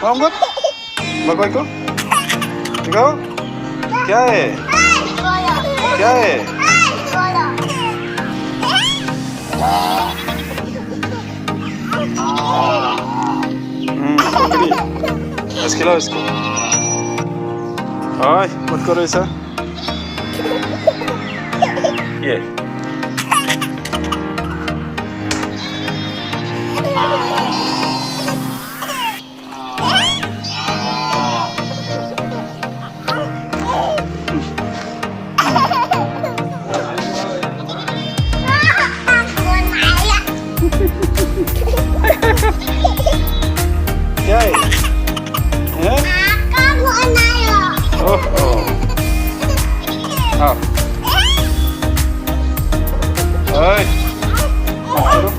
Angkat. Bawa ikut. Ikaw? क्या है? क्या है? बकरी। बस खिलाओ इसको। ओए, मत करो ऐसा। ये। क्या है? हैं? ओह आओ। ओए, मत करो।